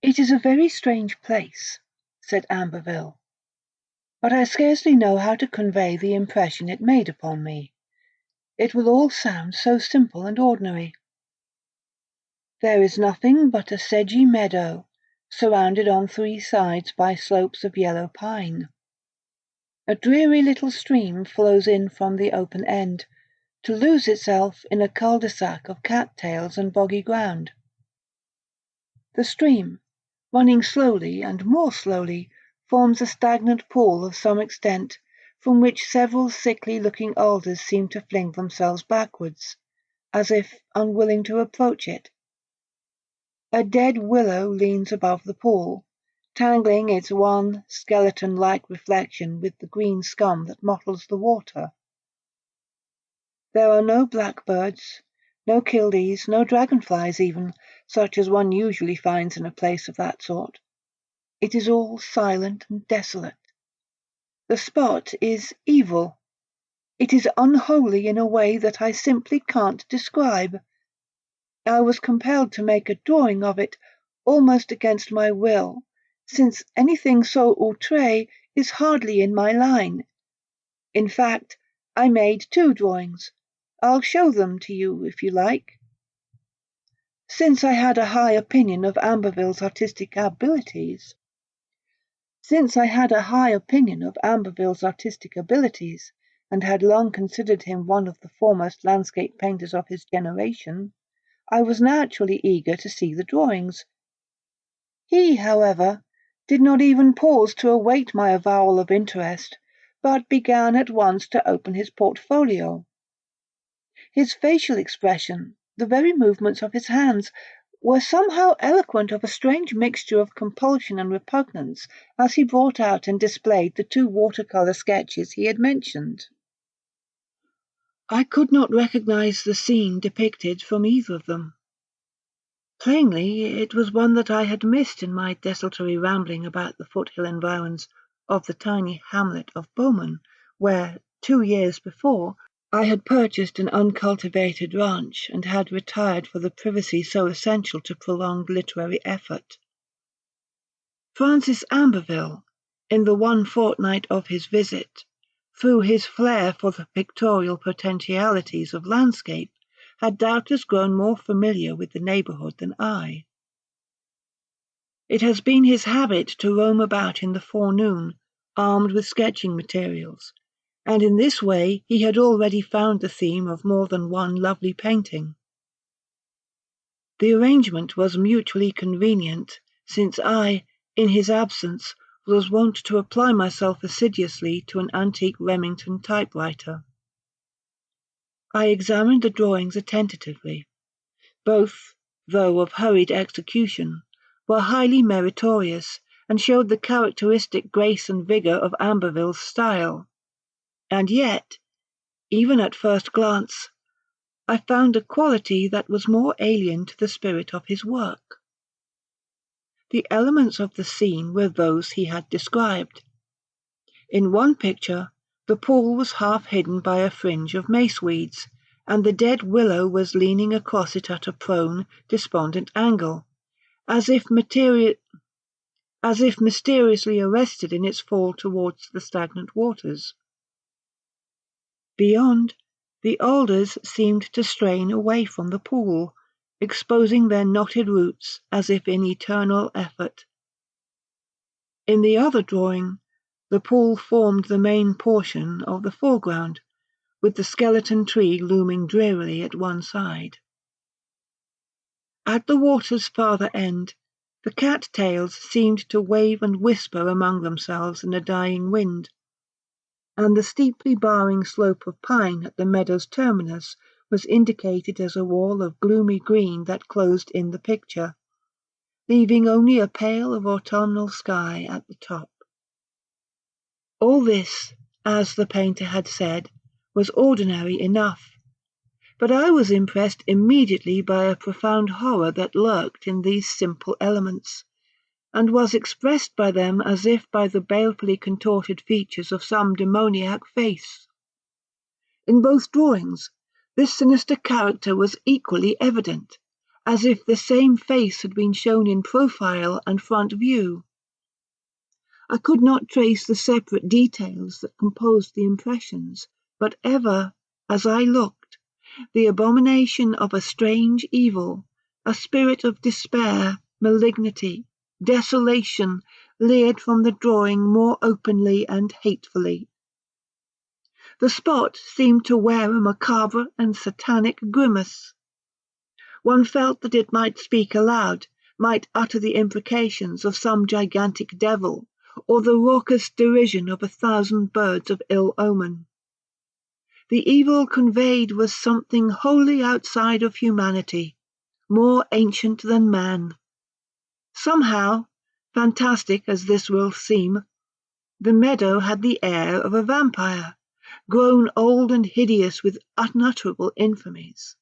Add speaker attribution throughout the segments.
Speaker 1: "It is a very strange place," said Amberville, "but I scarcely know how to convey the impression it made upon me. It will all sound so simple and ordinary. There is nothing but a sedgy meadow, surrounded on 3 sides by slopes of yellow pine. A dreary little stream flows in from the open end, to lose itself in a cul-de-sac of cattails and boggy ground. The stream, running slowly and more slowly, forms a stagnant pool of some extent, from which several sickly-looking alders seem to fling themselves backwards, as if unwilling to approach it. A dead willow leans above the pool, tangling its wan, skeleton-like reflection with the green scum that mottles the water. There are no blackbirds, no kildees, no dragonflies even, such as one usually finds in a place of that sort. It is all silent and desolate. The spot is evil. It is unholy in a way that I simply can't describe. I was compelled to make a drawing of it, almost against my will, since anything so outré is hardly in my line. In fact, I made 2 drawings. I'll show them to you if you like. Since I had a high opinion of Amberville's artistic abilities, and had long considered him one of the foremost landscape painters of his generation, I was naturally eager to see the drawings. He, however, did not even pause to await my avowal of interest, but began at once to open his portfolio. His facial expression, the very movements of his hands, were somehow eloquent of a strange mixture of compulsion and repugnance as he brought out and displayed the 2 watercolour sketches he had mentioned. I could not recognize the scene depicted from either of them. Plainly, it was one that I had missed in my desultory rambling about the foothill environs of the tiny hamlet of Bowman, where, 2 years before, I had purchased an uncultivated ranch and had retired for the privacy so essential to prolonged literary effort. Francis Amberville, in the 1 fortnight of his visit, through his flair for the pictorial potentialities of landscape, had doubtless grown more familiar with the neighbourhood than I. It has been his habit to roam about in the forenoon, armed with sketching materials, and in this way he had already found the theme of more than one lovely painting. The arrangement was mutually convenient, since I, in his absence, was wont to apply myself assiduously to an antique Remington typewriter. I examined the drawings attentively. Both, though of hurried execution, were highly meritorious, and showed the characteristic grace and vigour of Amberville's style. And yet, even at first glance, I found a quality that was more alien to the spirit of his work. The elements of the scene were those he had described. In one picture, the pool was half hidden by a fringe of mace-weeds, and the dead willow was leaning across it at a prone, despondent angle, as if mysteriously arrested in its fall towards the stagnant waters. Beyond, the alders seemed to strain away from the pool, exposing their knotted roots as if in eternal effort. In the other drawing, the pool formed the main portion of the foreground, with the skeleton tree looming drearily at one side. At the water's farther end, the cat-tails seemed to wave and whisper among themselves in a dying wind, and the steeply barring slope of pine at the meadow's terminus was indicated as a wall of gloomy green that closed in the picture, leaving only a pale of autumnal sky at the top. All this, as the painter had said, was ordinary enough, but I was impressed immediately by a profound horror that lurked in these simple elements, and was expressed by them as if by the balefully contorted features of some demoniac face. In both drawings, this sinister character was equally evident, as if the same face had been shown in profile and front view. I could not trace the separate details that composed the impressions, but ever, as I looked, the abomination of a strange evil, a spirit of despair, malignity, desolation, leered from the drawing more openly and hatefully. The spot seemed to wear a macabre and satanic grimace. One felt that it might speak aloud, might utter the imprecations of some gigantic devil, or the raucous derision of 1,000 birds of ill omen. The evil conveyed was something wholly outside of humanity, more ancient than man. Somehow, fantastic as this will seem, the meadow had the air of a vampire, grown old and hideous with unutterable infamies.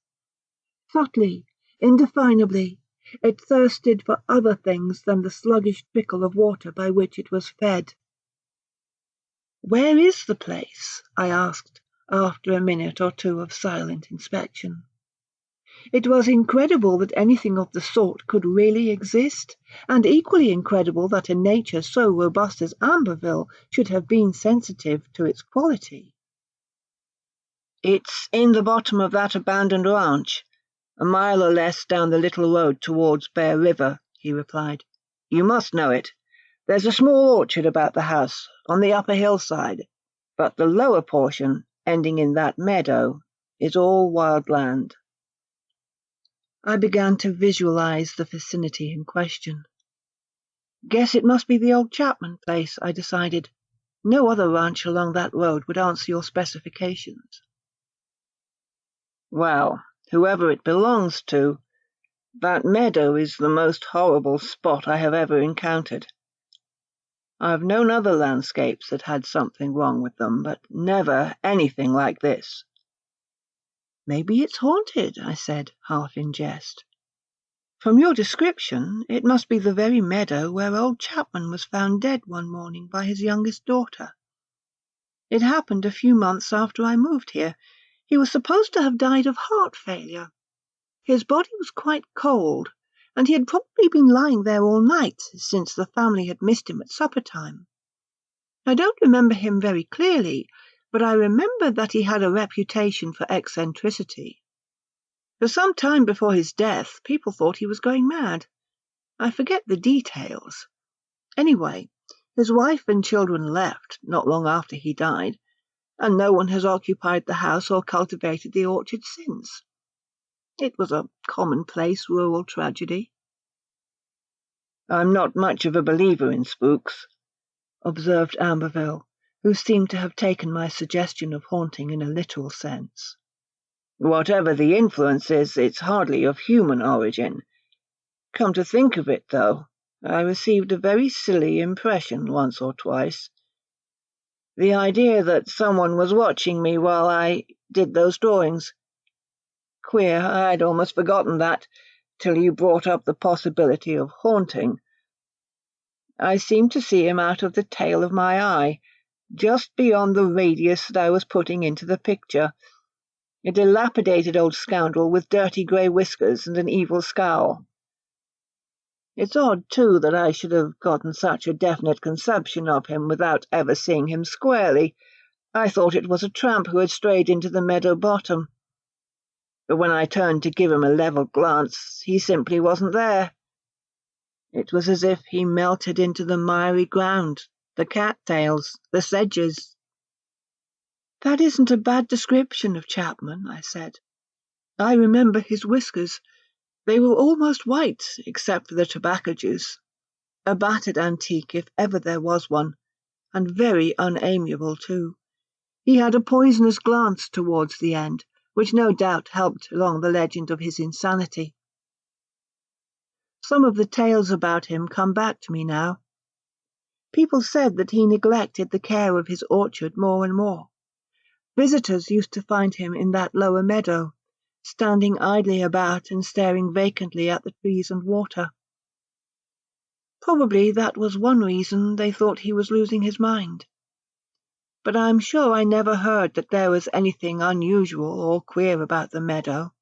Speaker 1: Subtly, indefinably, it thirsted for other things than the sluggish trickle of water by which it was fed. "Where is the place?" I asked, after a minute or two of silent inspection. It was incredible that anything of the sort could really exist, and equally incredible that a nature so robust as Amberville should have been sensitive to its quality. "It's in the bottom of that abandoned ranch, a mile or less down the little road towards Bear River," he replied. "You must know it. There's a small orchard about the house, on the upper hillside, but the lower portion, ending in that meadow, is all wild land." I began to visualize the vicinity in question. "Guess it must be the old Chapman place," I decided. "No other ranch along that road would answer your specifications." "Well, whoever it belongs to, that meadow is the most horrible spot I have ever encountered. I've known other landscapes that had something wrong with them, but never anything like this." "Maybe it's haunted," I said, half in jest. "From your description, it must be the very meadow where old Chapman was found dead one morning by his youngest daughter. It happened a few months after I moved here. He was supposed to have died of heart failure. His body was quite cold, and he had probably been lying there all night, since the family had missed him at supper time. I don't remember him very clearly, but I remember that he had a reputation for eccentricity. For some time before his death, people thought he was going mad. I forget the details. Anyway, his wife and children left not long after he died, and no one has occupied the house or cultivated the orchard since. It was a commonplace rural tragedy." "I'm not much of a believer in spooks," observed Amberville, who seemed to have taken my suggestion of haunting in a literal sense. "Whatever the influence is, it's hardly of human origin. Come to think of it, though, I received a very silly impression once or twice. The idea that someone was watching me while I did those drawings. Queer, I'd almost forgotten that, till you brought up the possibility of haunting. I seemed to see him out of the tail of my eye, just beyond the radius that I was putting into the picture, a dilapidated old scoundrel with dirty grey whiskers and an evil scowl. It's odd, too, that I should have gotten such a definite conception of him without ever seeing him squarely. I thought it was a tramp who had strayed into the meadow bottom. But when I turned to give him a level glance, he simply wasn't there. It was as if he melted into the miry ground, the cattails, the sedges." "That isn't a bad description of Chapman," I said. "I remember his whiskers. They were almost white, except for the tobacco juice. A battered antique, if ever there was one, and very unamiable, too. He had a poisonous glance towards the end, which no doubt helped along the legend of his insanity. Some of the tales about him come back to me now. People said that he neglected the care of his orchard more and more. Visitors used to find him in that lower meadow, standing idly about and staring vacantly at the trees and water. Probably that was one reason they thought he was losing his mind. But I'm sure I never heard that there was anything unusual or queer about the meadow.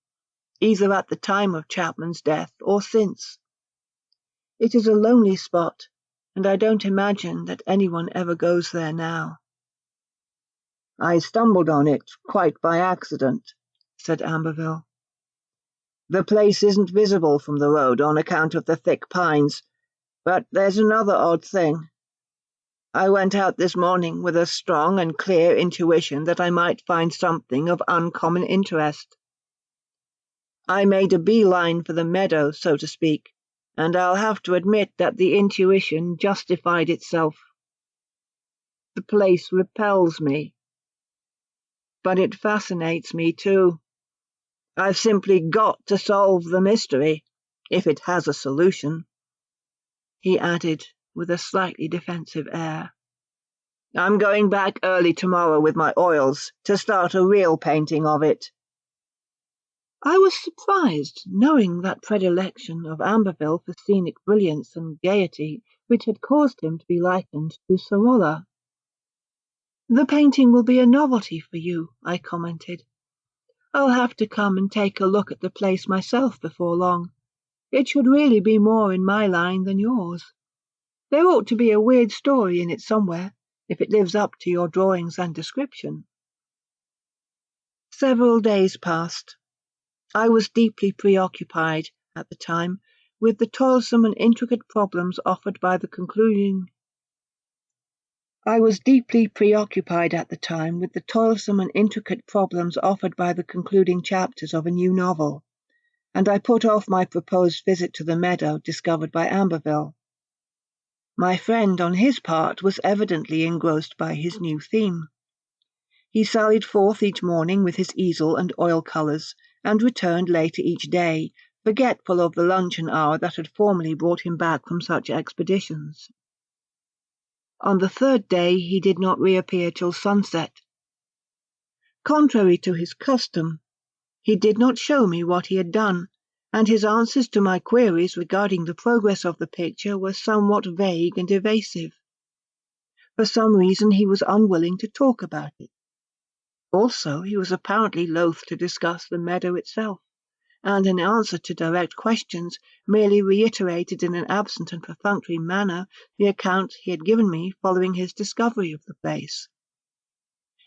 Speaker 1: either at the time of Chapman's death or since. It is a lonely spot, and I don't imagine that anyone ever goes there now." "I stumbled on it quite by accident," said Amberville. "The place isn't visible from the road on account of the thick pines, but there's another odd thing. I went out this morning with a strong and clear intuition that I might find something of uncommon interest. I made a beeline for the meadow, so to speak, and I'll have to admit that the intuition justified itself. The place repels me, but it fascinates me too. I've simply got to solve the mystery, if it has a solution," he added with a slightly defensive air. "I'm going back early tomorrow with my oils to start a real painting of it." I was surprised, knowing that predilection of Amberville for scenic brilliance and gaiety which had caused him to be likened to Sorolla. "The painting will be a novelty for you," I commented. "I'll have to come and take a look at the place myself before long. It should really be more in my line than yours. There ought to be a weird story in it somewhere, if it lives up to your drawings and description." Several days passed. I was deeply preoccupied, at the time, with the toilsome and intricate problems offered by the concluding chapters of a new novel, and I put off my proposed visit to the meadow discovered by Amberville. My friend, on his part, was evidently engrossed by his new theme. He sallied forth each morning with his easel and oil colours, and returned later each day, forgetful of the luncheon hour that had formerly brought him back from such expeditions. On the third day he did not reappear till sunset. Contrary to his custom, he did not show me what he had done, and his answers to my queries regarding the progress of the picture were somewhat vague and evasive. For some reason he was unwilling to talk about it. Also, he was apparently loath to discuss the meadow itself, and in answer to direct questions merely reiterated in an absent and perfunctory manner the account he had given me following his discovery of the place.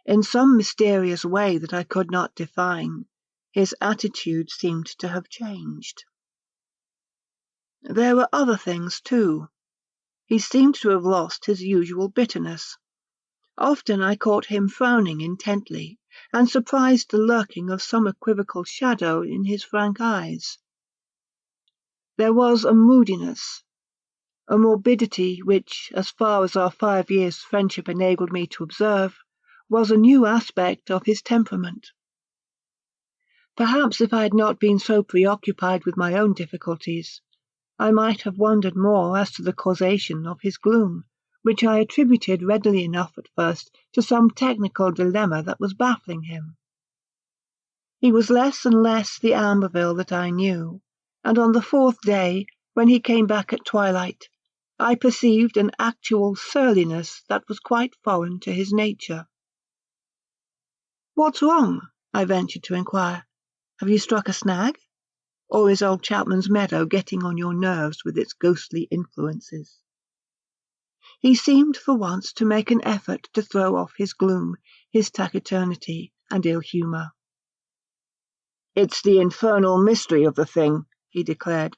Speaker 1: In some mysterious way that I could not define, his attitude seemed to have changed. There were other things, too. He seemed to have lost his usual bitterness. Often I caught him frowning intently, and surprised the lurking of some equivocal shadow in his frank eyes. There was a moodiness, a morbidity which, as far as our 5 years' friendship enabled me to observe, was a new aspect of his temperament. Perhaps if I had not been so preoccupied with my own difficulties, I might have wondered more as to the causation of his gloom, which I attributed readily enough at first to some technical dilemma that was baffling him. He was less and less the Amberville that I knew, and on the fourth day, when he came back at twilight, I perceived an actual surliness that was quite foreign to his nature. "What's wrong?" I ventured to inquire. "Have you struck a snag? Or is old Chapman's meadow getting on your nerves with its ghostly influences?" He seemed for once to make an effort to throw off his gloom, his taciturnity, and ill-humour. "It's the infernal mystery of the thing," he declared.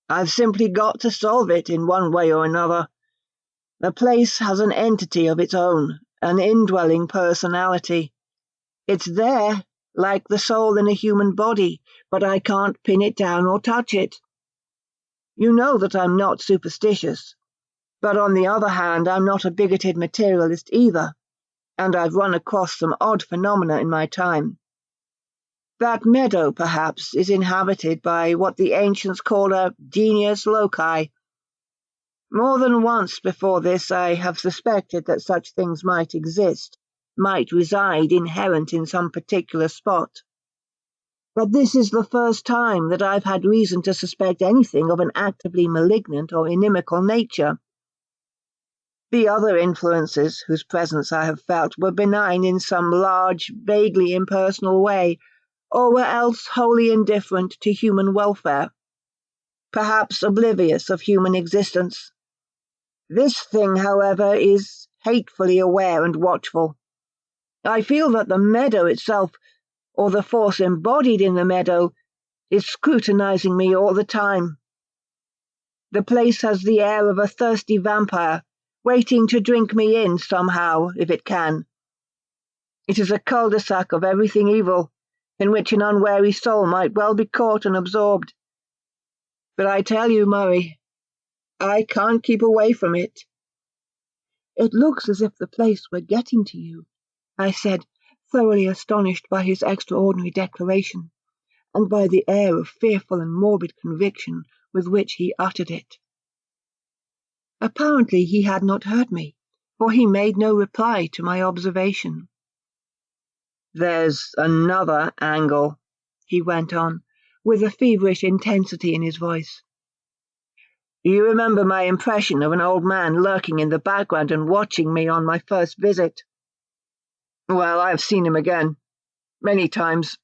Speaker 1: "I've simply got to solve it in one way or another. The place has an entity of its own, an indwelling personality. It's there, like the soul in a human body, but I can't pin it down or touch it. You know that I'm not superstitious. But on the other hand, I'm not a bigoted materialist either, and I've run across some odd phenomena in my time. That meadow, perhaps, is inhabited by what the ancients called a genius loci. More than once before this I have suspected that such things might exist, might reside inherent in some particular spot. But this is the first time that I've had reason to suspect anything of an actively malignant or inimical nature. The other influences whose presence I have felt were benign in some large, vaguely impersonal way,
Speaker 2: or were else wholly indifferent to human welfare, perhaps oblivious of human existence. This thing, however, is hatefully aware and watchful. I feel that the meadow itself, or the force embodied in the meadow, is scrutinizing me all the time. The place has the air of a thirsty vampire, waiting to drink me in somehow, if it can. It is a cul-de-sac of everything evil, in which an unwary soul might well be caught and absorbed. But I tell you, Murray, I can't keep away from it.
Speaker 1: It looks as if the place were getting to you, I said, thoroughly astonished by his extraordinary declaration, and by the air of fearful and morbid conviction with which he uttered it. Apparently he had not heard me, for he made no reply to my observation.
Speaker 2: There's another angle, he went on, with a feverish intensity in his voice. You remember my impression of an old man lurking in the background and watching me on my first visit? Well, I've seen him again, many times.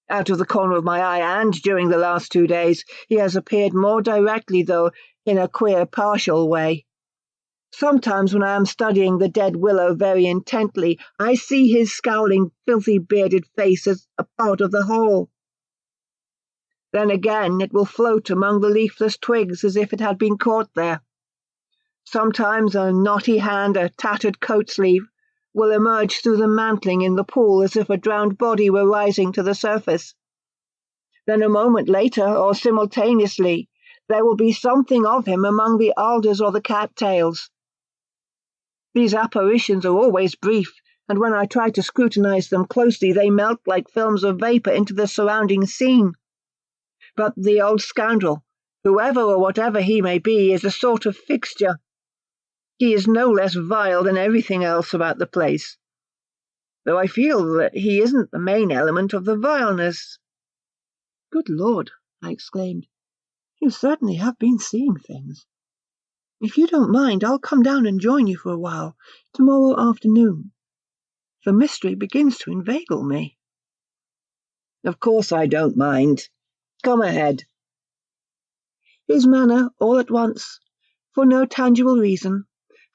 Speaker 2: Out of the corner of my eye, and during the last 2 days, he has appeared more directly, though in a queer partial way. Sometimes when I am studying the dead willow very intently, I see his scowling, filthy bearded face as a part of the whole. Then again it will float among the leafless twigs as if it had been caught there. Sometimes a knotty hand, a tattered coat sleeve, will emerge through the mantling in the pool as if a drowned body were rising to the surface. Then a moment later, or simultaneously, there will be something of him among the alders or the cattails. These apparitions are always brief, and when I try to scrutinize them closely, they melt like films of vapor into the surrounding scene. But the old scoundrel, whoever or whatever he may be, is a sort of fixture. He is no less vile than everything else about the place, though I feel that he isn't the main element of the vileness.
Speaker 1: Good Lord, I exclaimed, you certainly have been seeing things. If you don't mind, I'll come down and join you for a while, tomorrow afternoon. The mystery begins to inveigle me.
Speaker 2: Of course I don't mind. Come ahead.
Speaker 1: His manner, all at once, for no tangible reason,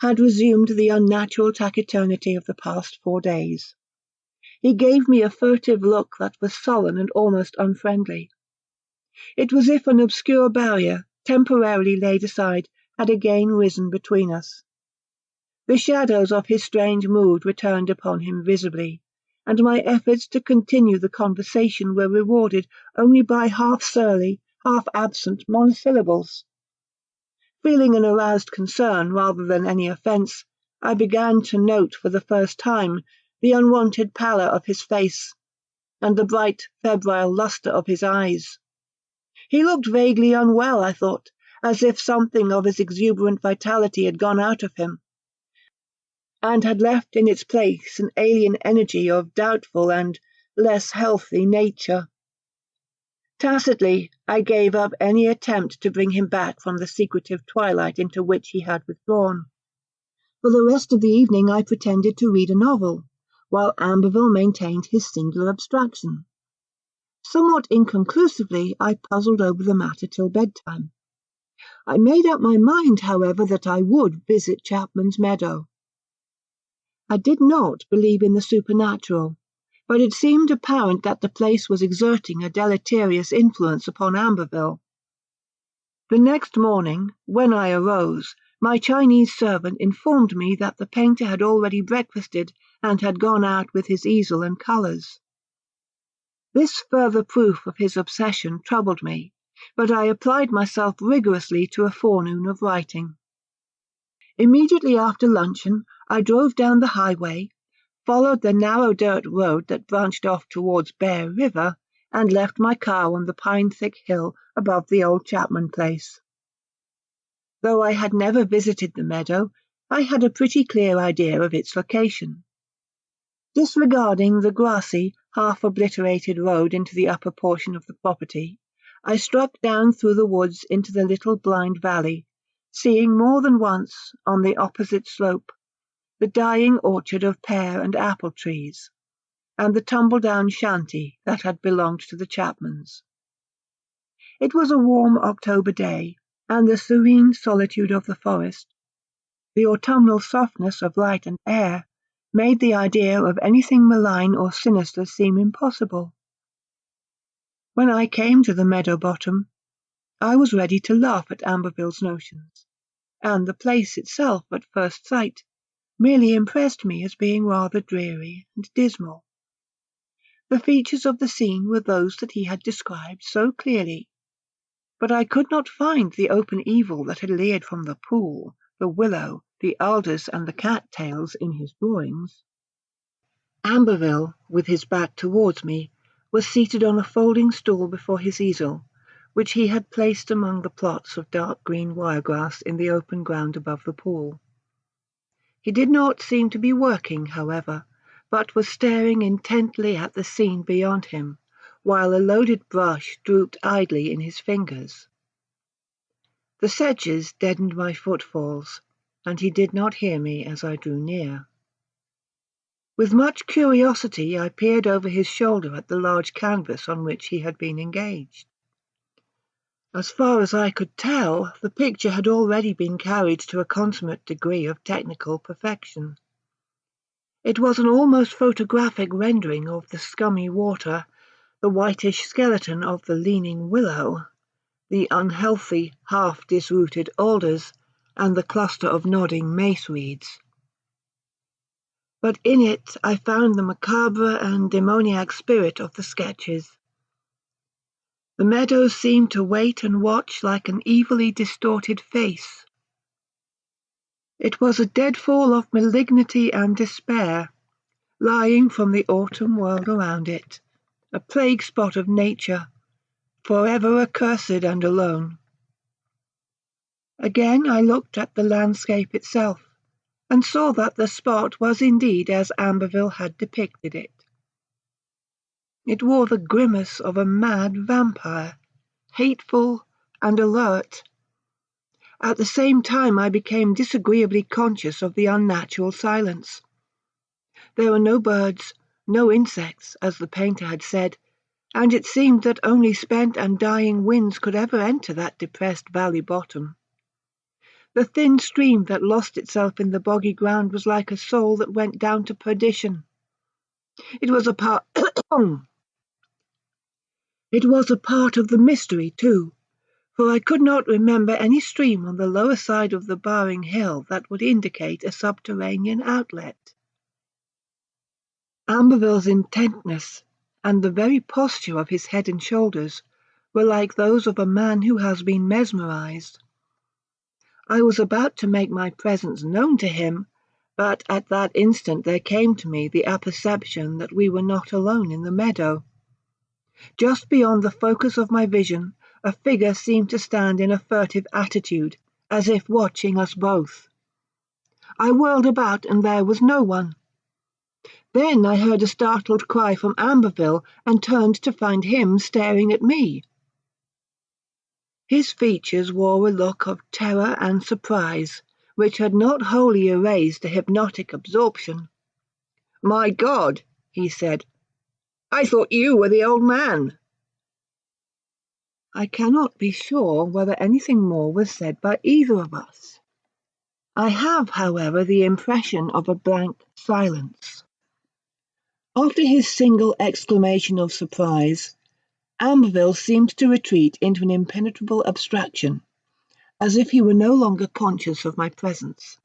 Speaker 1: had resumed the unnatural taciturnity of the past 4 days. He gave me a furtive look that was sullen and almost unfriendly. It was as if an obscure barrier, temporarily laid aside, had again risen between us. The shadows of his strange mood returned upon him visibly, and my efforts to continue the conversation were rewarded only by half-surly, half-absent monosyllables. Feeling an aroused concern rather than any offence, I began to note for the first time the unwonted pallor of his face, and the bright, febrile lustre of his eyes. He looked vaguely unwell, I thought, as if something of his exuberant vitality had gone out of him, and had left in its place an alien energy of doubtful and less healthy nature. Tacitly, I gave up any attempt to bring him back from the secretive twilight into which he had withdrawn. For the rest of the evening I pretended to read a novel, while Amberville maintained his singular abstraction. Somewhat inconclusively, I puzzled over the matter till bedtime. I made up my mind, however, that I would visit Chapman's Meadow. I did not believe in the supernatural, but it seemed apparent that the place was exerting a deleterious influence upon Amberville. The next morning, when I arose, my Chinese servant informed me that the painter had already breakfasted and had gone out with his easel and colours. This further proof of his obsession troubled me, but I applied myself rigorously to a forenoon of writing. Immediately after luncheon, I drove down the highway, followed the narrow dirt road that branched off towards Bear River, and left my car on the pine-thick hill above the old Chapman place. Though I had never visited the meadow, I had a pretty clear idea of its location. Disregarding the grassy, half-obliterated road into the upper portion of the property, I struck down through the woods into the little blind valley, seeing more than once, on the opposite slope, the dying orchard of pear and apple trees,
Speaker 2: and the tumble-down shanty that had belonged to the Chapmans. It was a warm October day, and the serene solitude of the forest, the autumnal softness of light and air, made the idea of anything malign or sinister seem impossible. When I came to the meadow bottom, I was ready to laugh at Amberville's notions, and the place itself, at first sight, merely impressed me as being rather dreary and dismal. The features of the scene were those that he had described so clearly, but I could not find the open evil that had leered from the pool, the willow, the alders, and the cat-tails in his drawings. Amberville, with his back towards me, was seated on a folding stool before his easel, which he had placed among the plots of dark green wiregrass in the open ground above the pool. He did not seem to be working, however, but was staring intently at the scene beyond him, while a loaded brush drooped idly in his fingers. The sedges deadened my footfalls, and he did not hear me as I drew near. With much curiosity I peered over his shoulder at the large canvas on which he had been engaged. As far as I could tell, the picture had already been carried to a consummate degree of technical perfection. It was an almost photographic rendering of the scummy water, the whitish skeleton of the leaning willow, the unhealthy, half-disrooted alders, and the cluster of nodding mace-reeds. But in it I found the macabre and demoniac spirit of the sketches. The meadow seemed to wait and watch like an evilly distorted face. It was a deadfall of malignity and despair, lying from the autumn world around it, a plague spot of nature, forever accursed and alone. Again I looked at the landscape itself, and saw that the spot was indeed as Amberville had depicted it. It wore the grimace of a mad vampire, hateful and alert. At the same time I became disagreeably conscious of the unnatural silence. There were no birds, no insects, as the painter had said, and it seemed that only spent and dying winds could ever enter that depressed valley bottom. The thin stream that lost itself in the boggy ground was like a soul that went down to perdition. It was a part It was a part of the mystery, too, for I could not remember any stream on the lower side of the barring hill that would indicate a subterranean outlet. Amberville's intentness, and the very posture of his head and shoulders, were like those of a man who has been mesmerized. I was about to make my presence known to him, but at that instant there came to me the apperception that we were not alone in the meadow. Just beyond the focus of my vision, a figure seemed to stand in a furtive attitude, as if watching us both. I whirled about, and there was no one. Then I heard a startled cry from Amberville, and turned to find him staring at me. His features wore a look of terror and surprise, which had not wholly erased the hypnotic absorption. "My God," he said, "I thought you were the old man." I cannot be sure whether anything more was said by either of us. I have, however, the impression of a blank silence. After his single exclamation of surprise, Amberville seemed to retreat into an impenetrable abstraction, as if he were no longer conscious of my presence,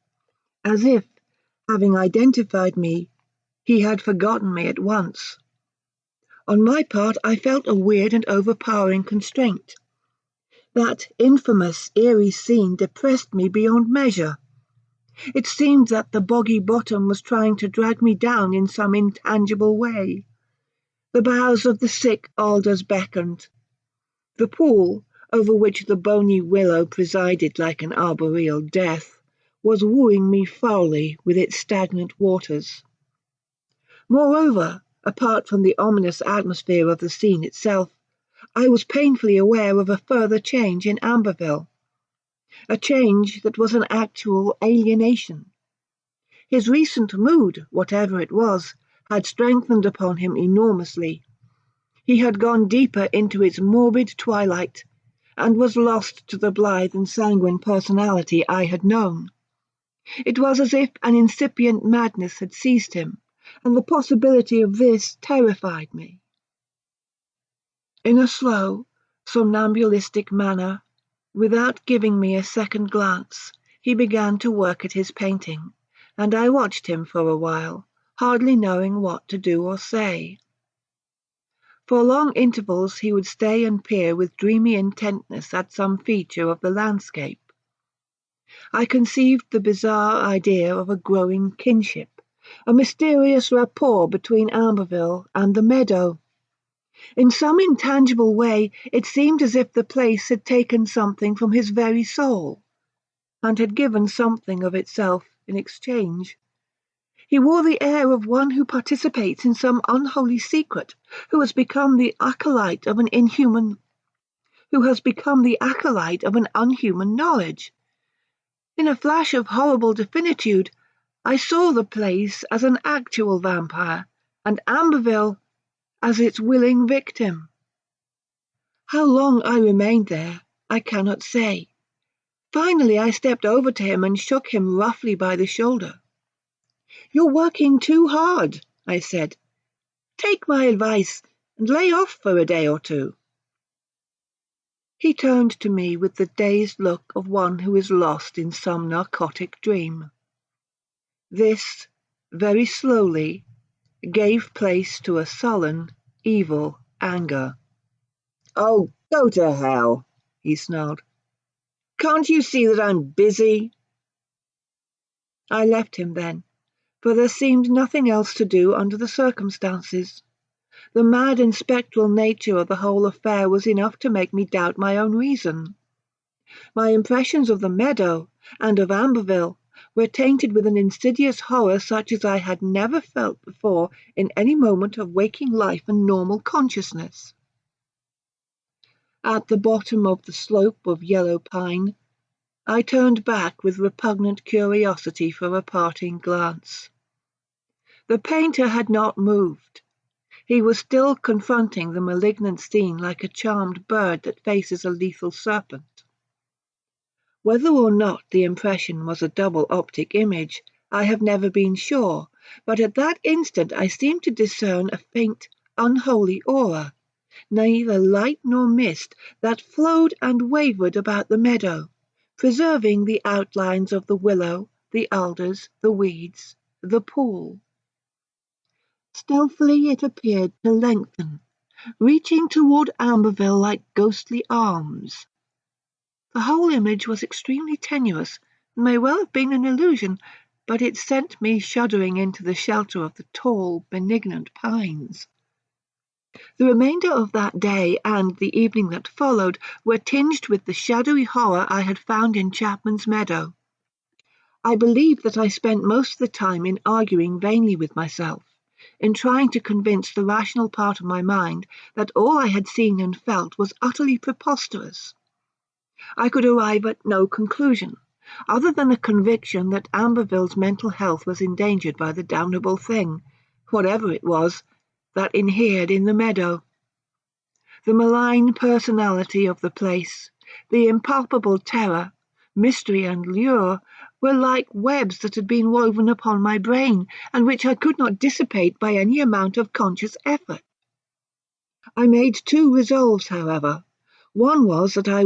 Speaker 2: as if, having identified me, he had forgotten me at once. On my part, I felt a weird and overpowering constraint. That infamous, eerie scene depressed me beyond measure. It seemed that the boggy bottom was trying to drag me down in some intangible way. The boughs of the sick alders beckoned. The pool, over which the bony willow presided like an arboreal death, was wooing me foully with its stagnant waters. Moreover, apart from the ominous atmosphere of the scene itself, I was painfully aware of a further change in Amberville, a change that was an actual alienation. His recent mood, whatever it was, had strengthened upon him enormously. He had gone deeper into its morbid twilight, and was lost to the blithe and sanguine personality I had known. It was as if an incipient madness had seized him, and the possibility of this terrified me. In a slow, somnambulistic manner, without giving me a second glance, he began to work at his painting, and I watched him for a while, hardly knowing what to do or say. For long intervals he would stay and peer with dreamy intentness at some feature of the landscape. I conceived the bizarre idea of a growing kinship, a mysterious rapport between Amberville and the meadow. In some intangible way it seemed as if the place had taken something from his very soul, and had given something of itself in exchange. He wore the air of one who participates in some unholy secret, who has become the acolyte of an unhuman knowledge. In a flash of horrible definitude, I saw the place as an actual vampire, and Amberville as its willing victim. How long I remained there, I cannot say. Finally I stepped over to him and shook him roughly by the shoulder. "You're working too hard," I said. "Take my advice and lay off for a day or two." He turned to me with the dazed look of one who is lost in some narcotic dream. This, very slowly, gave place to a sullen, evil anger. "Oh, go to hell," he snarled. "Can't you see that I'm busy?" I left him then, for there seemed nothing else to do under the circumstances. The mad and spectral nature of the whole affair was enough to make me doubt my own reason. My impressions of the meadow and of Amberville were tainted with an insidious horror such as I had never felt before in any moment of waking life and normal consciousness. At the bottom of the slope of yellow pine, I turned back with repugnant curiosity for a parting glance. The painter had not moved. He was still confronting the malignant scene like a charmed bird that faces a lethal serpent. Whether or not the impression was a double optic image, I have never been sure, but at that instant I seemed to discern a faint, unholy aura, neither light nor mist, that flowed and wavered about the meadow, preserving the outlines of the willow, the alders, the weeds, the pool. Stealthily it appeared to lengthen, reaching toward Amberville like ghostly arms. The whole image was extremely tenuous, and may well have been an illusion, but it sent me shuddering into the shelter of the tall, benignant pines. The remainder of that day and the evening that followed were tinged with the shadowy horror I had found in Chapman's meadow. I believe that I spent most of the time in arguing vainly with myself, in trying to convince the rational part of my mind that all I had seen and felt was utterly preposterous. I could arrive at no conclusion, other than a conviction that Amberville's mental health was endangered by the damnable thing, whatever it was, that inhered in the meadow. The malign personality of the place, the impalpable terror, mystery and lure, were like webs that had been woven upon my brain, and which I could not dissipate by any amount of conscious effort. I made two resolves, however. One was that I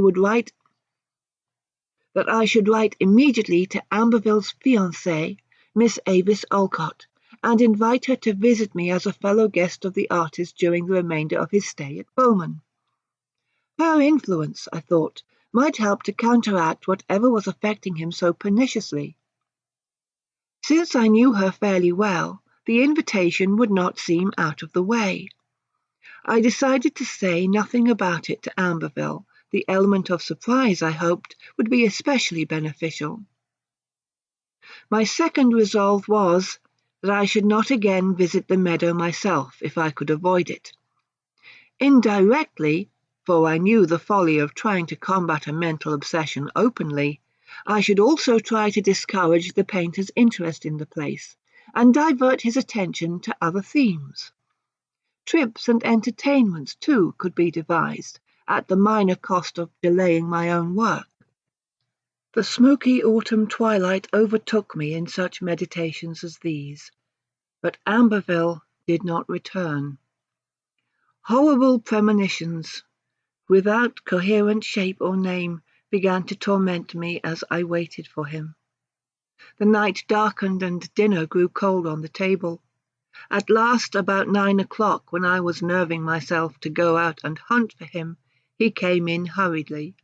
Speaker 2: should write immediately to Amberville's fiancée, Miss Avis Olcott, and invite her to visit me as a fellow guest of the artist during the remainder of his stay at Bowman. Her influence, I thought, might help to counteract whatever was affecting him so perniciously. Since I knew her fairly well, the invitation would not seem out of the way. I decided to say nothing about it to Amberville. The element of surprise, I hoped, would be especially beneficial. My second resolve was that I should not again visit the meadow myself if I could avoid it. Indirectly, for I knew the folly of trying to combat a mental obsession openly, I should also try to discourage the painter's interest in the place, and divert his attention to other themes. Trips and entertainments, too, could be devised, at the minor cost of delaying my own work. The smoky autumn twilight overtook me in such meditations as these, but Amberville did not return. Horrible premonitions, without coherent shape or name, began to torment me as I waited for him. The night darkened and dinner grew cold on the table. At last, about 9 o'clock, when I was nerving myself to go out and hunt for him, he came in hurriedly.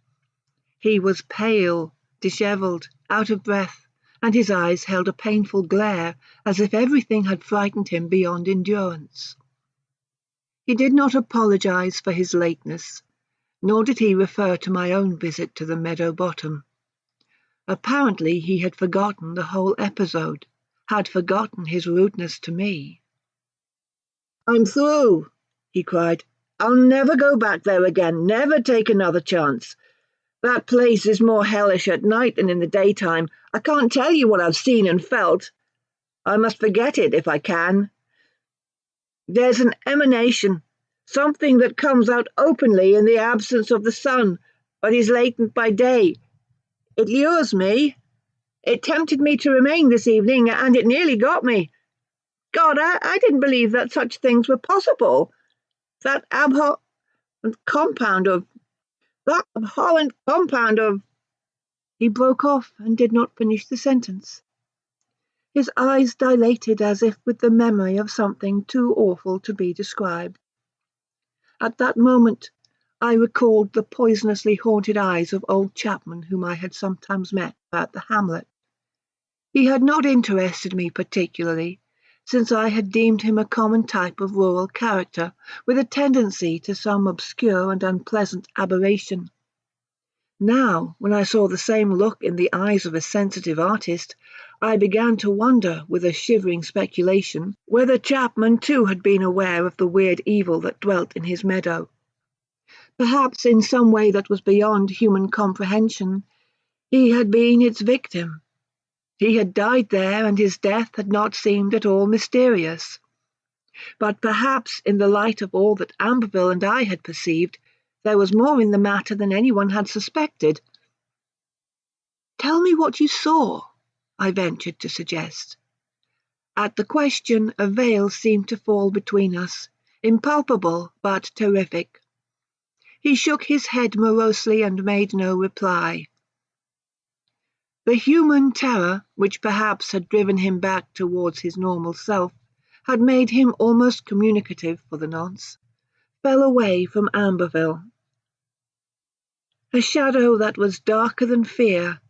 Speaker 2: He was pale, dishevelled, out of breath, and his eyes held a painful glare, as if everything had frightened him beyond endurance. He did not apologize for his lateness, nor did he refer to my own visit to the meadow bottom. Apparently he had forgotten the whole episode, had forgotten his rudeness to me. "I'm through," he cried. "I'll never go back there again, never take another chance. That place is more hellish at night than in the daytime. I can't tell you what I've seen and felt. I must forget it if I can. There's an emanation, something that comes out openly in the absence of the sun, but is latent by day. It lures me. It tempted me to remain this evening, and it nearly got me. God, I didn't believe that such things were possible. That abhorrent compound of... He broke off and did not finish the sentence. His eyes dilated as if with the memory of something too awful to be described. At that moment, I recalled the poisonously haunted eyes of old Chapman whom I had sometimes met about the hamlet. He had not interested me particularly, since I had deemed him a common type of rural character, with a tendency to some obscure and unpleasant aberration. Now, when I saw the same look in the eyes of a sensitive artist, I began to wonder, with a shivering speculation, whether Chapman too had been aware of the weird evil that dwelt in his meadow. Perhaps in some way that was beyond human comprehension, he had been its victim. He had died there, and his death had not seemed at all mysterious. But perhaps, in the light of all that Amberville and I had perceived, there was more in the matter than anyone had suspected. "Tell me what you saw," I ventured to suggest. At the question, a veil seemed to fall between us, impalpable but terrific. He shook his head morosely and made no reply. The human terror, which perhaps had driven him back towards his normal self, had made him almost communicative for the nonce, fell away from Amberville. A shadow that was darker than fear,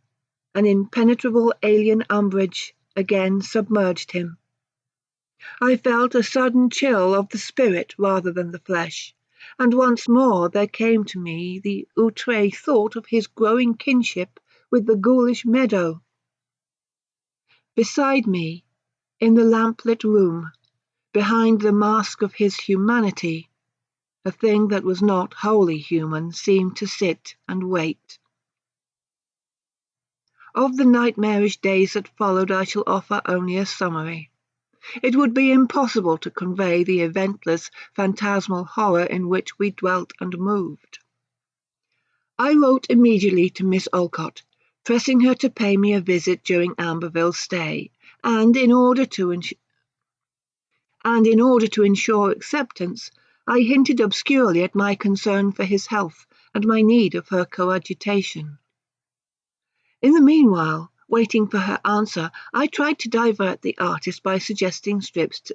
Speaker 2: an impenetrable alien umbrage, again submerged him. I felt a sudden chill of the spirit rather than the flesh, and once more there came to me the outre thought of his growing kinship with the ghoulish meadow. Beside me, in the lamplit room, behind the mask of his humanity, a thing that was not wholly human seemed to sit and wait. Of the nightmarish days that followed I shall offer only a summary. It would be impossible to convey the eventless, phantasmal horror in which we dwelt and moved. I wrote immediately to Miss Olcott, pressing her to pay me a visit during Amberville's stay, and in order to ensure acceptance, I hinted obscurely at my concern for his health and my need of her coadjutation. In the meanwhile, waiting for her answer, I tried to divert the artist by suggesting trips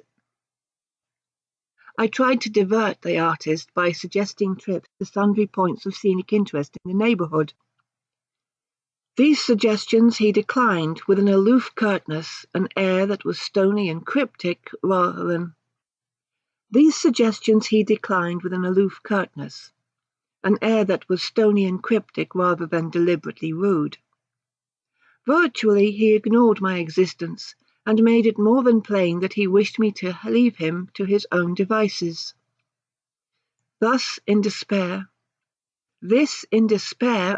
Speaker 2: to sundry points of scenic interest in the neighbourhood. These suggestions he declined with an aloof curtness, an air that was stony and cryptic rather than deliberately rude. Virtually he ignored my existence, and made it more than plain that he wished me to leave him to his own devices. This in despair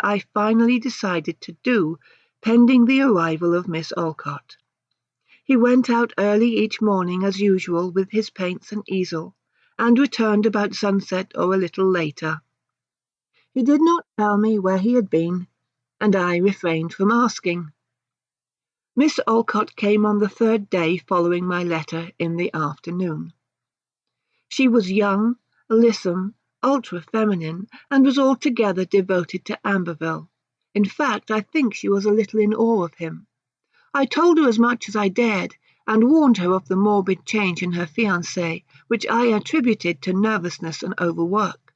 Speaker 2: I finally decided to do, pending the arrival of Miss Olcott. He went out early each morning as usual with his paints and easel, and returned about sunset or a little later. He did not tell me where he had been, and I refrained from asking. Miss Alcott came on the third day following my letter in the afternoon. She was young, lissom, ultra-feminine, and was altogether devoted to Amberville. In fact, I think she was a little in awe of him. I told her as much as I dared, and warned her of the morbid change in her fiancé, which I attributed to nervousness and overwork.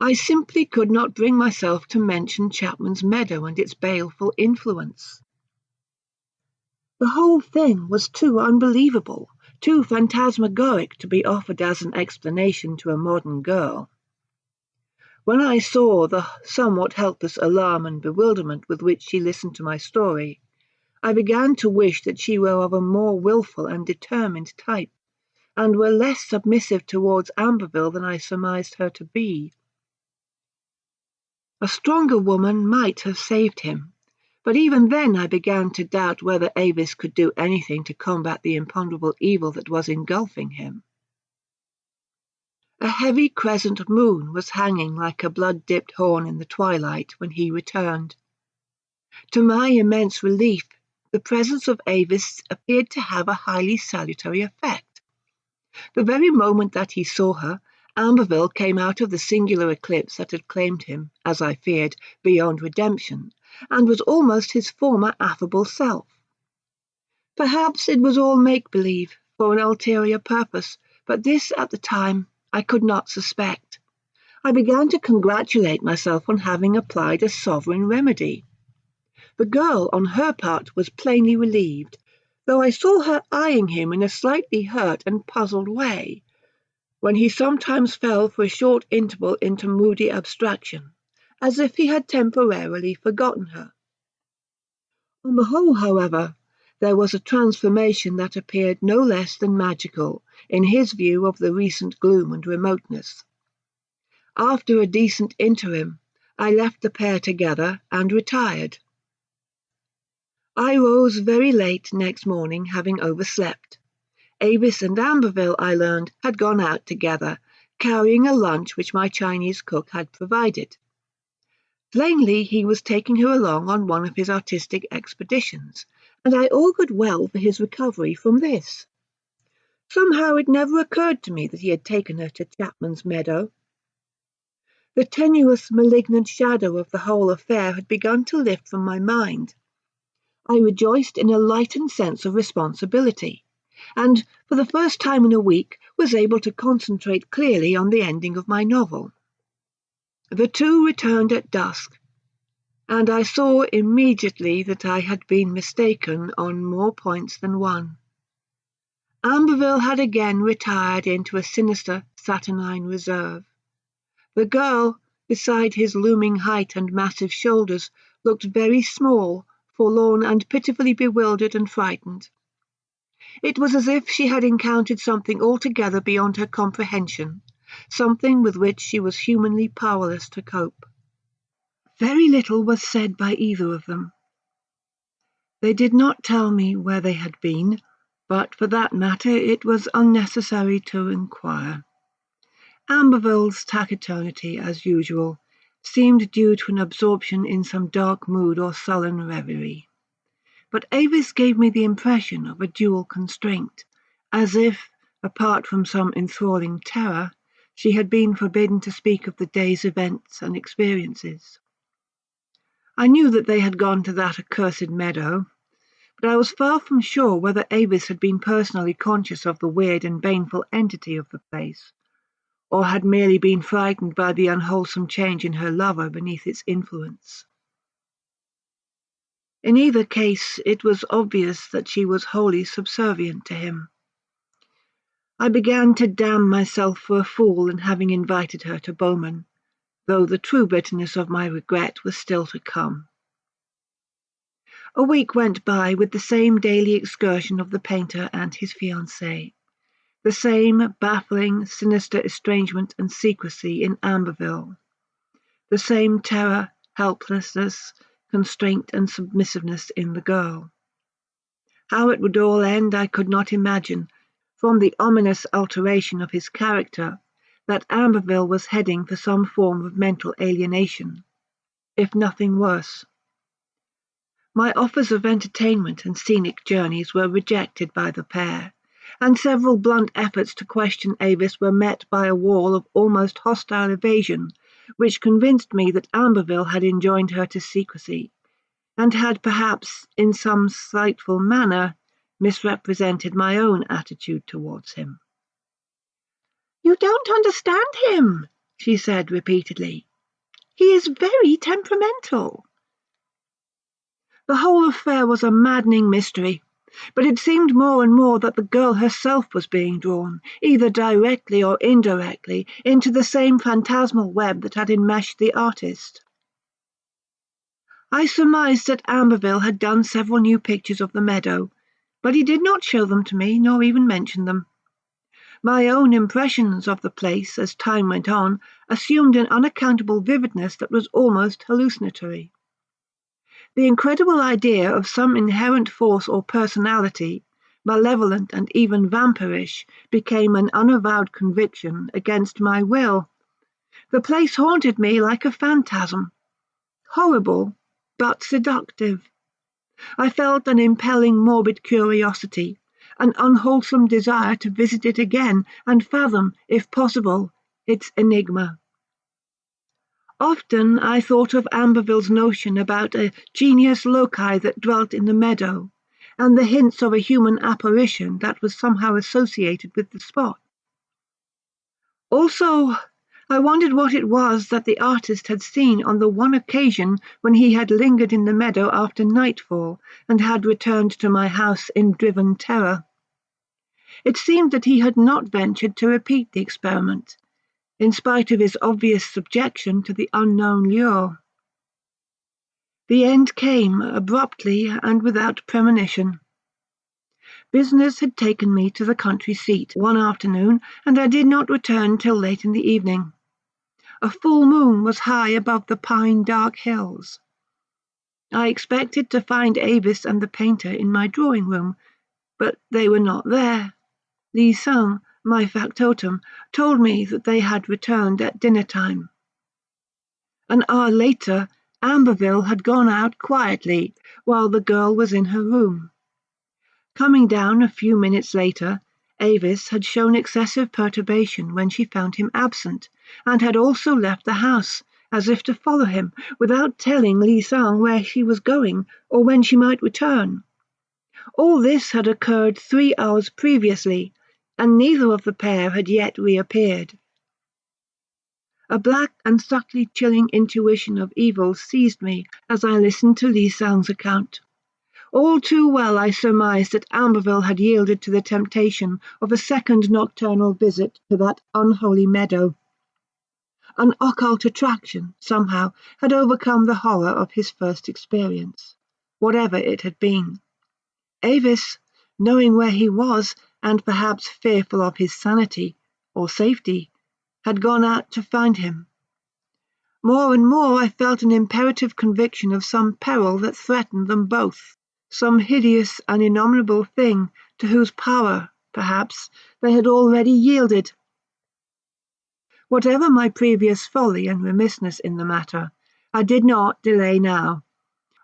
Speaker 2: I simply could not bring myself to mention Chapman's Meadow and its baleful influence. The whole thing was too unbelievable, too phantasmagoric to be offered as an explanation to a modern girl. When I saw the somewhat helpless alarm and bewilderment with which she listened to my story, I began to wish that she were of a more willful and determined type, and were less submissive towards Amberville than I surmised her to be. A stronger woman might have saved him, but even then I began to doubt whether Avis could do anything to combat the imponderable evil that was engulfing him. A heavy crescent moon was hanging like a blood-dipped horn in the twilight when he returned. To my immense relief, the presence of Avis appeared to have a highly salutary effect. The very moment that he saw her, Amberville came out of the singular eclipse that had claimed him, as I feared, beyond redemption, and was almost his former affable self. Perhaps it was all make-believe, for an ulterior purpose, but this, at the time, I could not suspect. I began to congratulate myself on having applied a sovereign remedy. The girl, on her part, was plainly relieved, though I saw her eyeing him in a slightly hurt and puzzled way, when he sometimes fell for a short interval into moody abstraction, as if he had temporarily forgotten her. On the whole, however, there was a transformation that appeared no less than magical in his view of the recent gloom and remoteness. After a decent interim, I left the pair together and retired. I rose very late next morning, having overslept. Avis and Amberville, I learned, had gone out together, carrying a lunch which my Chinese cook had provided. Plainly, he was taking her along on one of his artistic expeditions, and I augured well for his recovery from this. Somehow it never occurred to me that he had taken her to Chapman's Meadow. The tenuous, malignant shadow of the whole affair had begun to lift from my mind. I rejoiced in a lightened sense of responsibility, and, for the first time in a week, was able to concentrate clearly on the ending of my novel. The two returned at dusk, and I saw immediately that I had been mistaken on more points than one. Amberville had again retired into a sinister, saturnine reserve. The girl, beside his looming height and massive shoulders, looked very small, forlorn and pitifully bewildered and frightened. It was as if she had encountered something altogether beyond her comprehension, something with which she was humanly powerless to cope. Very little was said by either of them. They did not tell me where they had been, but for that matter it was unnecessary to inquire. Amberville's taciturnity, as usual, seemed due to an absorption in some dark mood or sullen reverie. But Avis gave me the impression of a dual constraint, as if, apart from some enthralling terror, she had been forbidden to speak of the day's events and experiences. I knew that they had gone to that accursed meadow, but I was far from sure whether Avis had been personally conscious of the weird and baneful entity of the place, or had merely been frightened by the unwholesome change in her lover beneath its influence. In either case, it was obvious that she was wholly subservient to him. I began to damn myself for a fool in having invited her to Bowman, though the true bitterness of my regret was still to come. A week went by with the same daily excursion of the painter and his fiancée, the same baffling, sinister estrangement and secrecy in Amberville, the same terror, helplessness, constraint and submissiveness in the girl. How it would all end I could not imagine, from the ominous alteration of his character, that Amberville was heading for some form of mental alienation, if nothing worse. My offers of entertainment and scenic journeys were rejected by the pair, and several blunt efforts to question Avis were met by a wall of almost hostile evasion, which convinced me that Amberville had enjoined her to secrecy, and had perhaps, in some slightful manner, misrepresented my own attitude towards him. "You don't understand him," she said repeatedly. "He is very temperamental." The whole affair was a maddening mystery, but it seemed more and more that the girl herself was being drawn, either directly or indirectly, into the same phantasmal web that had enmeshed the artist. I surmised that Amberville had done several new pictures of the meadow, but he did not show them to me, nor even mention them. My own impressions of the place, as time went on, assumed an unaccountable vividness that was almost hallucinatory. The incredible idea of some inherent force or personality, malevolent and even vampirish, became an unavowed conviction against my will. The place haunted me like a phantasm, horrible but seductive. I felt an impelling morbid curiosity, an unwholesome desire to visit it again and fathom, if possible, its enigma. Often I thought of Amberville's notion about a genius loci that dwelt in the meadow, and the hints of a human apparition that was somehow associated with the spot. Also, I wondered what it was that the artist had seen on the one occasion when he had lingered in the meadow after nightfall and had returned to my house in driven terror. It seemed that he had not ventured to repeat the experiment, in spite of his obvious subjection to the unknown lure. The end came abruptly and without premonition. Business had taken me to the country seat one afternoon, and I did not return till late in the evening. A full moon was high above the pine-dark hills. I expected to find Avis and the painter in my drawing-room, but they were not there. Li Sang, my factotum, told me that they had returned at dinner-time. An hour later, Amberville had gone out quietly while the girl was in her room. Coming down a few minutes later, Avis had shown excessive perturbation when she found him absent, and had also left the house, as if to follow him, without telling Li Sang where she was going or when she might return. All this had occurred 3 hours previously, and neither of the pair had yet reappeared. A black and subtly chilling intuition of evil seized me as I listened to Li Sang's account. All too well I surmised that Amberville had yielded to the temptation of a second nocturnal visit to that unholy meadow. An occult attraction, somehow, had overcome the horror of his first experience, whatever it had been. Avis, knowing where he was, and perhaps fearful of his sanity, or safety, had gone out to find him. More and more I felt an imperative conviction of some peril that threatened them both, some hideous and innominable thing to whose power, perhaps, they had already yielded. Whatever my previous folly and remissness in the matter, I did not delay now.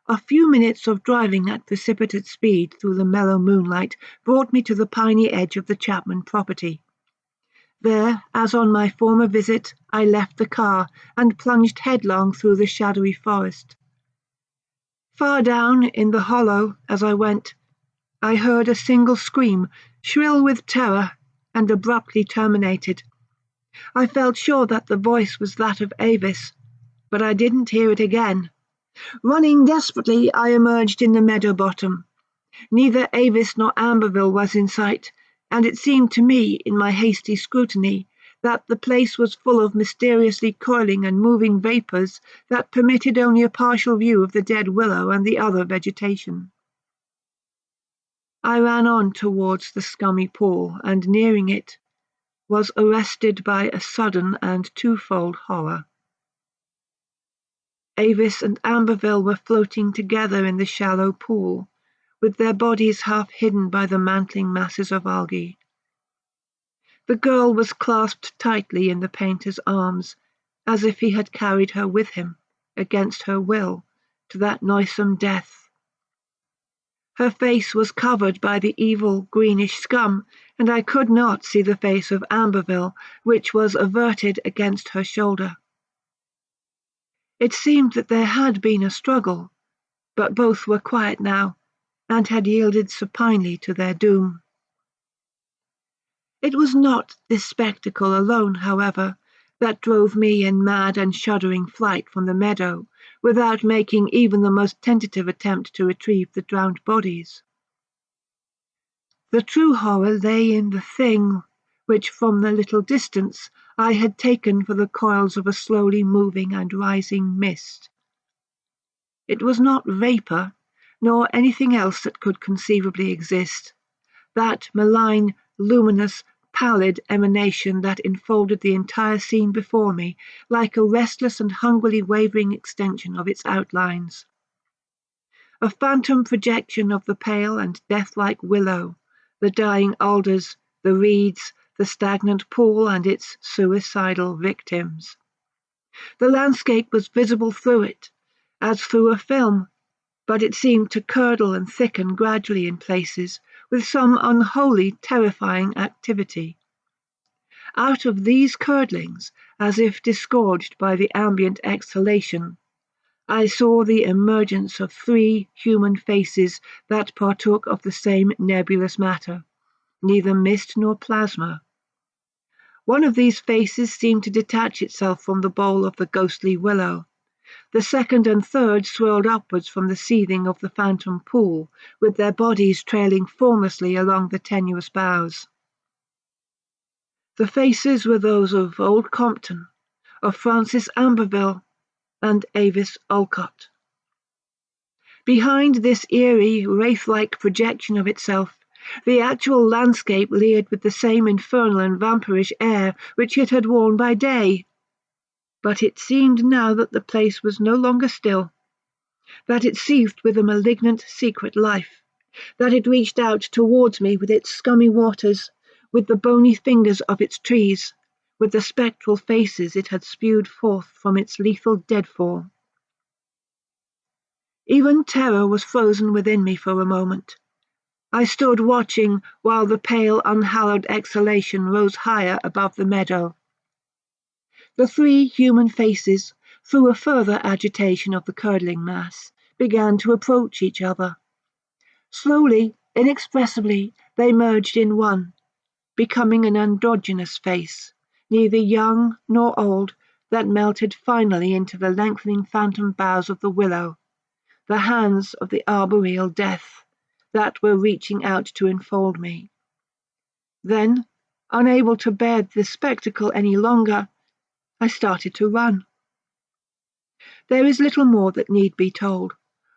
Speaker 2: A few minutes of driving at precipitate speed through the mellow moonlight brought me to the piney edge of the Chapman property. There, as on my former visit, I left the car and plunged headlong through the shadowy forest. Far down in the hollow, as I went, I heard a single scream, shrill with terror, and abruptly terminated. I felt sure that the voice was that of Avis, but I didn't hear it again. Running desperately, I emerged in the meadow bottom. Neither Avis nor Amberville was in sight, and it seemed to me, in my hasty scrutiny, that the place was full of mysteriously coiling and moving vapours that permitted only a partial view of the dead willow and the other vegetation. I ran on towards the scummy pool, and nearing it, was arrested by a sudden and twofold horror. Avis and Amberville were floating together in the shallow pool, with their bodies half hidden by the mantling masses of algae. The girl was clasped tightly in the painter's arms, as if he had carried her with him, against her will, to that noisome death. Her face was covered by the evil greenish scum, and I could not see the face of Amberville, which was averted against her shoulder. It seemed that there had been a struggle, but both were quiet now, and had yielded supinely to their doom. It was not this spectacle alone, however, that drove me in mad and shuddering flight from the meadow, without making even the most tentative attempt to retrieve the drowned bodies. The true horror lay in the thing which from the little distance I had taken for the coils of a slowly moving and rising mist. It was not vapour, nor anything else that could conceivably exist. That malign, luminous, pallid emanation that enfolded the entire scene before me, like a restless and hungrily wavering extension of its outlines. A phantom projection of the pale and death-like willow, the dying alders, the reeds, the stagnant pool and its suicidal victims. The landscape was visible through it, as through a film, but it seemed to curdle and thicken gradually in places, with some unholy, terrifying activity. Out of these curdlings, as if disgorged by the ambient exhalation, I saw the emergence of 3 human faces that partook of the same nebulous matter, neither mist nor plasma. One of these faces seemed to detach itself from the bole of the ghostly willow. The second and third swirled upwards from the seething of the phantom pool, with their bodies trailing formlessly along the tenuous boughs. The faces were those of old Compton, of Francis Amberville, and Avis Olcott. Behind this eerie, wraith-like projection of itself, the actual landscape leered with the same infernal and vampirish air which it had worn by day. But it seemed now that the place was no longer still, that it seethed with a malignant secret life, that it reached out towards me with its scummy waters, with the bony fingers of its trees, with the spectral faces it had spewed forth from its lethal deadfall. Even terror was frozen within me for a moment. I stood watching while the pale, unhallowed exhalation rose higher above the meadow. The 3 human faces, through a further agitation of the curdling mass, began to approach each other. Slowly, inexpressibly, they merged in one, becoming an androgynous face, neither young nor old, that melted finally into the lengthening phantom boughs of the willow, the hands of the arboreal death, that were reaching out to enfold me. Then, unable to bear this spectacle any longer, I started to run. There is little more that need be told,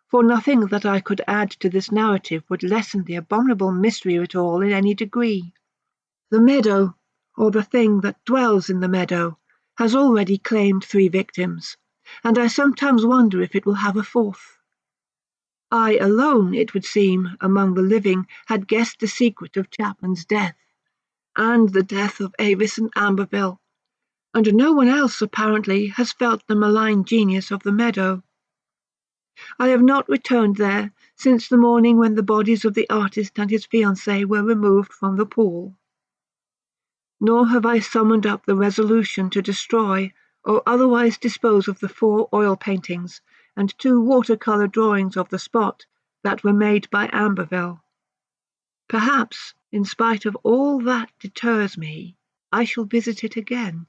Speaker 2: for nothing that I could add to this narrative would lessen the abominable mystery of it all in any degree. The meadow, or the thing that dwells in the meadow, has already claimed 3 victims, and I sometimes wonder if it will have a 4th. I alone, it would seem, among the living, had guessed the secret of Chapman's death, and the death of Avis and Amberville, and no one else, apparently, has felt the malign genius of the meadow. I have not returned there since the morning when the bodies of the artist and his fiancée were removed from the pool. Nor have I summoned up the resolution to destroy or otherwise dispose of the 4 oil paintings and 2 watercolour drawings of the spot that were made by Amberville. Perhaps, in spite of all that deters me, I shall visit it again,